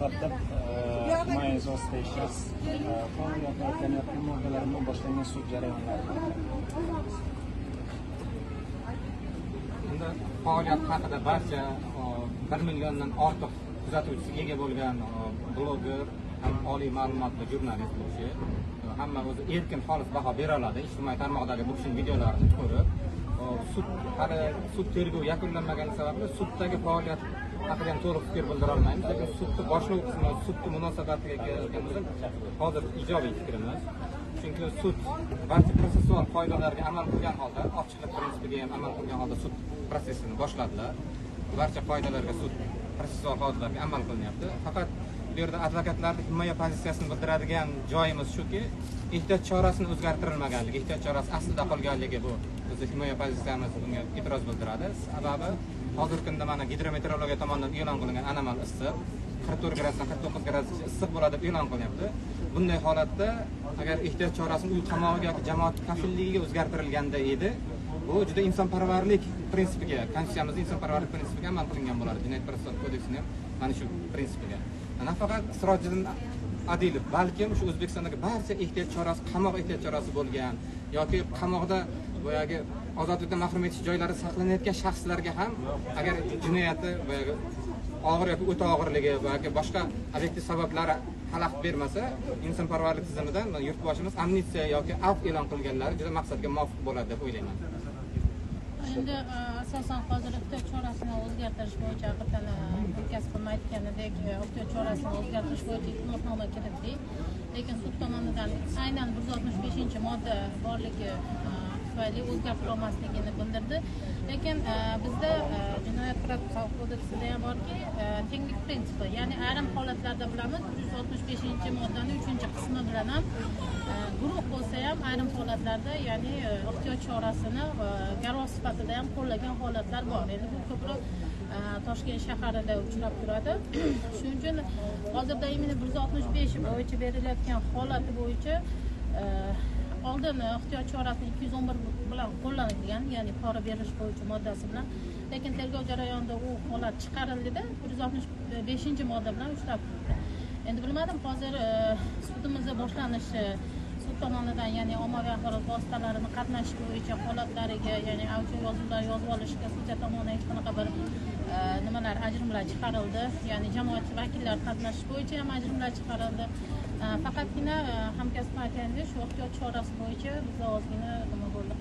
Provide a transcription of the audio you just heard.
himoya asosida ishlash faoliyat o'tayotgan moddalardan boshlangan sud jarayonlari. Bunda faoliyat haqida barcha 1 milliondan ortiq kuzatuvchisiga ega bo'lgan bloger, ham oliy ma'lumotli jurnalist bo'lishi, hamma o'zi erkin xolis baho bera oladi. Ijtimoiy tarmoqdagi bu kishining videolarini ko'rib, sud tergov yakunlanmagani sababli suddagi faoliyat haqida ham to'liq fikr bildira olmaymiz, lekin sudni boshlov qismi, sudni munosabatiga kelganda hozir ijobiy fikrimiz. Chunki sud barcha protsessual qoidalarga amal qilgan holda, ochiqlik prinsipiga ham amal qilgan holda sud protsessini boshladilar. Barcha qoidalarga, sud protsessual qoidalarga amal qilinyapti. Faqat bu yerda advokatlarning himoya pozitsiyasini bildiradigan joyimiz shuki, ehtiyot chorasini o'zgartirilmaganligi, ehtiyot chorasi aslida qolganligi bu bizning himoya pozitsiyamiz bunga e'tiroz bildiradi. Sababi hozirgi kunda mana gidrometeorologiya tomonidan e'lon qilingan anomal issiq 44 gradusdan 49 gradusgacha issiq bo'ladi deb e'lon qilinyapti. Bunday holatda agar ehtiyot chorasini uy qamog'iga yoki jamoat kafilligiga o'zgartirilganda edi, bu juda insonparvarlik prinsipiga, konstitutsiyamizning insonparvarlik prinsipiga amal qilingan bo'lardi. Jinoyat protsessual kodeksining ham mana shu prinsipiga. Nafaqat Sirojidin Adilov, balkim shu O'zbekistondagi barcha ehtiyot chorasi, qamoq ehtiyot chorasi bo'lgan yoki qamoqda boyagi ozodlikdan mahrum etish joylari saqlanayotgan shaxslarga ham agar jinoyati boyagi og'ir yoki o'ta og'irligi yoki boshqa obyektiv sabablari xalaqit bermasa, insonparvarlik tizimidan yurtboshimiz amnistiya yoki afv e'lon qilganlari juda maqsadga muvofiq bo'ladi deb o'ylayman. Endi asosan hozir ehtiyot chorasini o'zgartirish bo'yicha Hamkasbim aytganidek, ehtiyot chorasini o'zgartirish bo'yicha iltimosnoma kiritdik. Lekin sud tomonidan aynan 165-modda borligi tufayli o'zgartirilmasligini bildirdi. Lekin bizda jinoyat protsessual kodeksida ham borki, tenglik prinsipi, ya'ni ayrim holatlarda bilamiz 165-moddaning 3-qismi bilan ham guruh bo'lsa ham ayrim holatlarda, ya'ni ehtiyot chorasini garov sifatida ham qo'llagan holatlar bor. Endi bu ko'proq Toshkent shahrida uchrab turadi. Shuning uchun hozirda imini 165 bo'yicha berilayotgan holati bo'yicha oldin ehtiyot chorasi 211 bilan qo'llanilgan, ya'ni pora berish bo'yicha moddasi bilan. Lekin tergov jarayonida u holat chiqarildi-da, 165-modda bilan ushlab turibdi. Endi bilmadim, hozir sudimizda boshlanishi sud tomonidan, ya'ni ommaviy axborot vositalarini qatnashish bo'yicha holatlariga, ya'ni audio yozuvlar yozib olishga sudya tomonidan hech qanaqa bir nimalar, ajrimlar chiqarildi. Ya'ni jamoatchi vakillar qatnashish bo'yicha ham ajrimlar chiqarildi. Faqatgina hamkasbim aytgandek, shu ehtiyot chorasi bo'yicha biz ozgina nima bo'ldi.